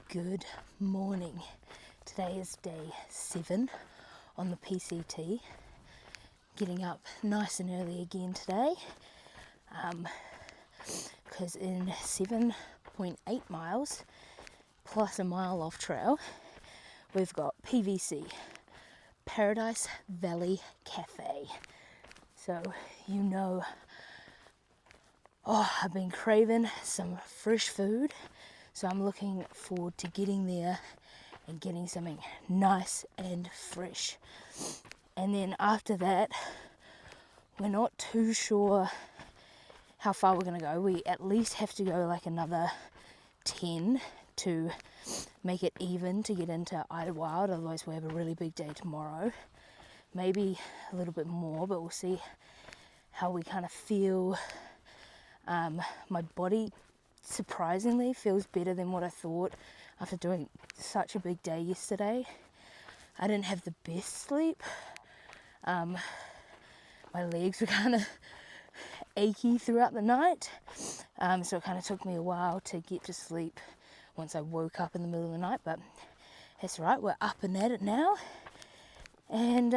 Good morning. Today is day 7 on the PCT. Getting up nice and early again today because in 7.8 miles plus a mile off trail we've got PVC, Paradise Valley Cafe. So I've been craving some fresh food, so I'm looking forward to getting there and getting something nice and fresh. And then after that, we're not too sure how far we're going to go. We at least have to go like another 10 to make it even to get into Idlewild, otherwise we have a really big day tomorrow. Maybe a little bit more, but we'll see how we kind of feel. My body surprisingly feels better than what I thought after doing such a big day yesterday. I didn't have the best sleep. My legs were kind of achy throughout the night, so it kind of took me a while to get to sleep once I woke up in the middle of the night, but that's right, we're up and at it now. And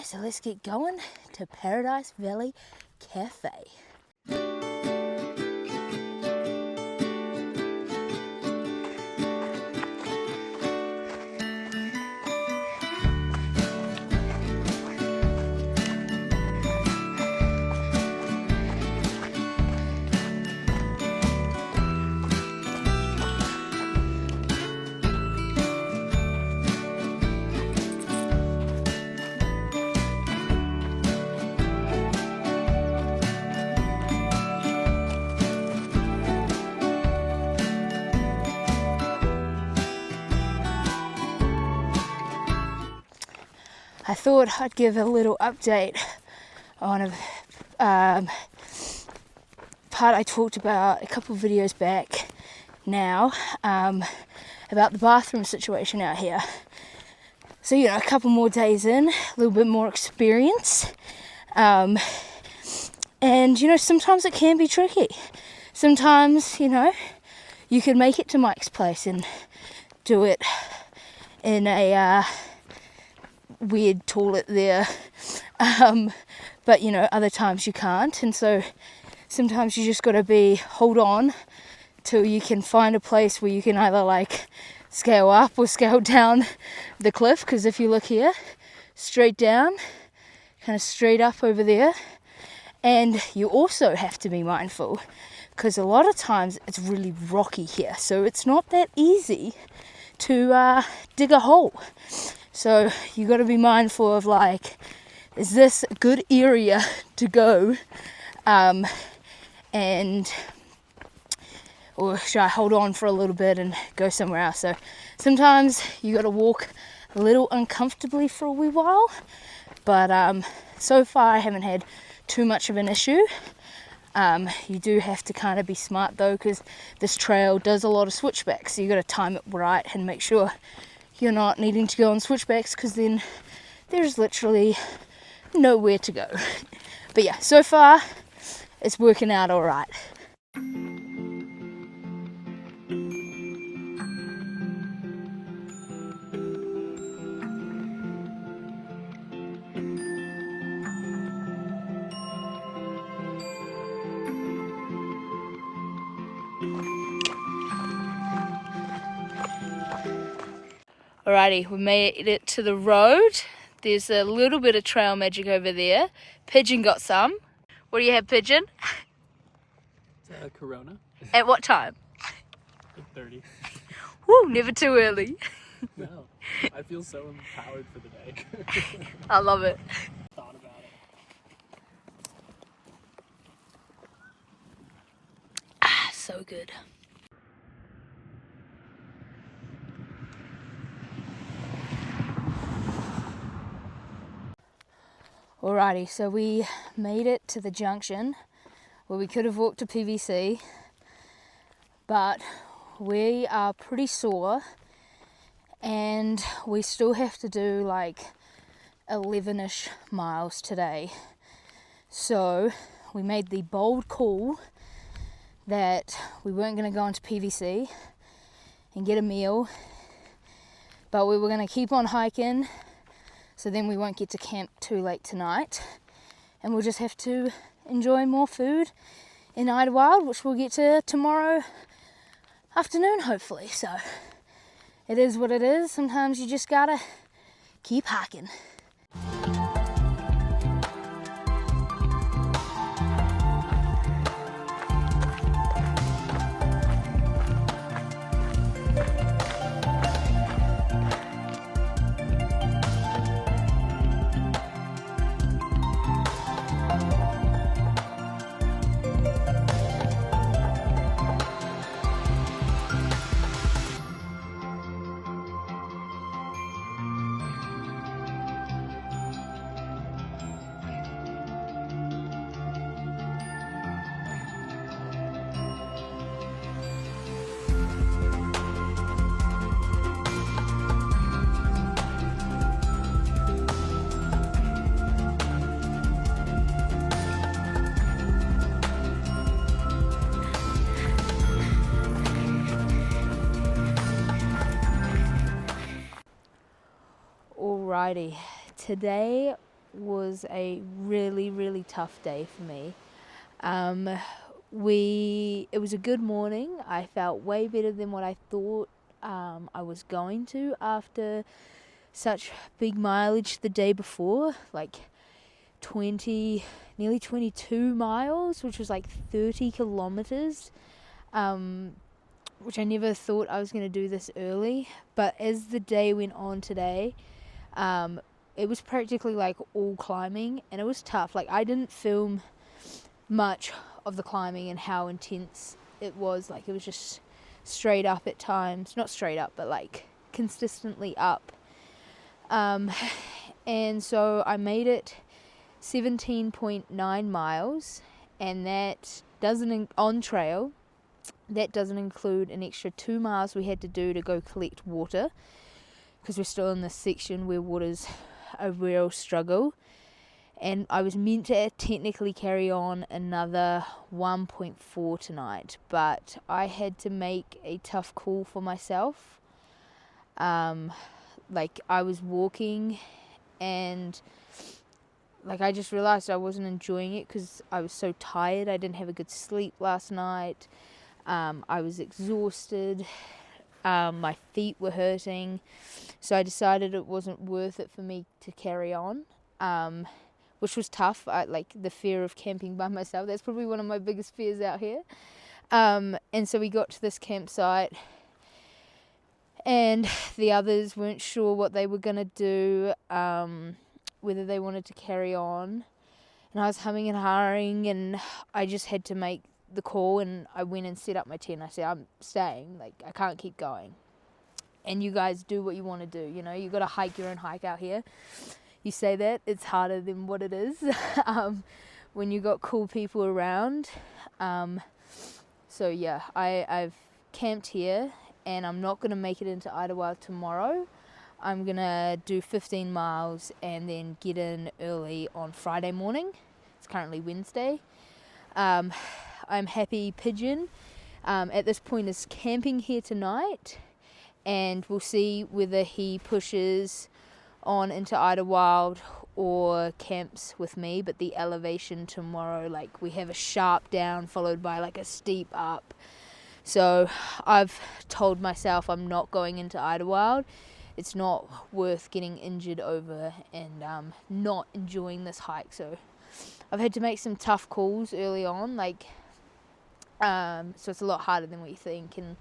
so let's get going to Paradise Valley Cafe. I thought I'd give a little update on a part I talked about a couple of videos back now, about the bathroom situation out here. So, a couple more days in, a little bit more experience. And, sometimes it can be tricky. Sometimes, you can make it to Mike's place and do it in a weird toilet there, but other times you can't, and so sometimes you just got to hold on till you can find a place where you can either scale up or scale down the cliff, because if you look here, straight down, kind of straight up over there. And you also have to be mindful because a lot of times it's really rocky here, so it's not that easy to dig a hole. So you got to be mindful of is this a good area to go, or should I hold on for a little bit and go somewhere else? So sometimes you got to walk a little uncomfortably for a wee while, but so far I haven't had too much of an issue. You do have to kind of be smart though, because this trail does a lot of switchbacks, so you got to time it right and make sure you're not needing to go on switchbacks, because then there's literally nowhere to go. But yeah, so far it's working out all right. Alrighty, we made it to the road. There's a little bit of trail magic over there. Pigeon got some. What do you have, Pigeon? Corona. At what time? 30. Woo, never too early. No, I feel so empowered for the day. I love it. Thought about it. So good. Alrighty, so we made it to the junction where we could have walked to PVC, but we are pretty sore and we still have to do 11-ish miles today. So we made the bold call that we weren't going to go into PVC and get a meal. But we were going to keep on hiking, so then we won't get to camp too late tonight. And we'll just have to enjoy more food in Idlewild, which we'll get to tomorrow afternoon, hopefully. So it is what it is. Sometimes you just gotta keep hiking. Alrighty, today was a really tough day for me. It was a good morning. I felt way better than what I thought I was going to after such big mileage the day before, like nearly 22 miles, which was like 30 kilometers, which I never thought I was going to do this early. But as the day went on today, it was practically like all climbing, and it was tough. Like, I didn't film much of the climbing and how intense it was. Like, it was just straight up at times, not straight up, but like consistently up. And so I made it 17.9 miles, and that doesn't on trail. That doesn't include an extra 2 miles we had to do to go collect water, because we're still in this section where water's a real struggle. And I was meant to technically carry on another 1.4 tonight, but I had to make a tough call for myself. Like, I was walking, and like, I just realized I wasn't enjoying it because I was so tired. I didn't have a good sleep last night. I was exhausted. My feet were hurting, so I decided it wasn't worth it for me to carry on, which was tough. Like, the fear of camping by myself, that's probably one of my biggest fears out here. And so we got to this campsite, and the others weren't sure what they were going to do, whether they wanted to carry on, and I was humming and hawing, and I just had to make the call. And I went and set up my tent. I said, I'm staying, like, I can't keep going, and you guys do what you want to do. You know, you got to hike your own hike out here. You say that, it's harder than what it is when you got cool people around. So yeah, I've camped here, and I'm not going to make it into Idlewild tomorrow. I'm going to do 15 miles and then get in early on Friday morning. It's currently Wednesday. I'm happy Pigeon at this point is camping here tonight, and we'll see whether he pushes on into Idlewild or camps with me. But the elevation tomorrow, like, we have a sharp down followed by like a steep up. So I've told myself I'm not going into Idlewild. It's not worth getting injured over and not enjoying this hike. So I've had to make some tough calls early on, like, so it's a lot harder than what you think. And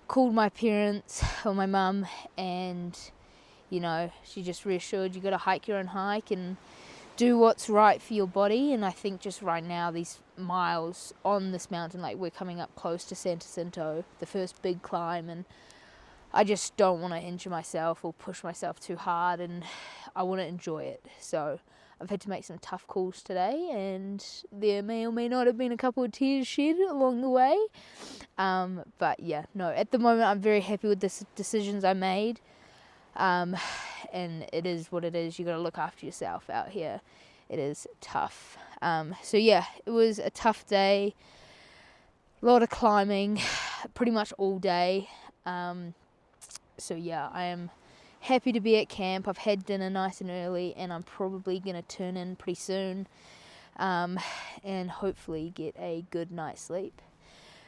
called my parents or my mum, and you know, she just reassured, you got to hike your own hike and do what's right for your body. And I think just right now, these miles on this mountain, like, we're coming up close to San Jacinto, the first big climb, and I just don't want to injure myself or push myself too hard, and I want to enjoy it. So I've had to make some tough calls today, and there may or may not have been a couple of tears shed along the way. But yeah, no, at the moment I'm very happy with the decisions I made. And it is what it is. You got to look after yourself out here. It is tough. So yeah, it was a tough day. A lot of climbing, pretty much all day. So yeah, I am happy to be at camp. I've had dinner nice and early, and I'm probably going to turn in pretty soon, and hopefully get a good night's sleep.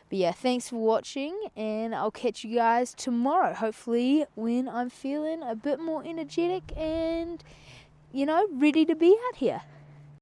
But yeah, thanks for watching, and I'll catch you guys tomorrow, hopefully when I'm feeling a bit more energetic and, ready to be out here.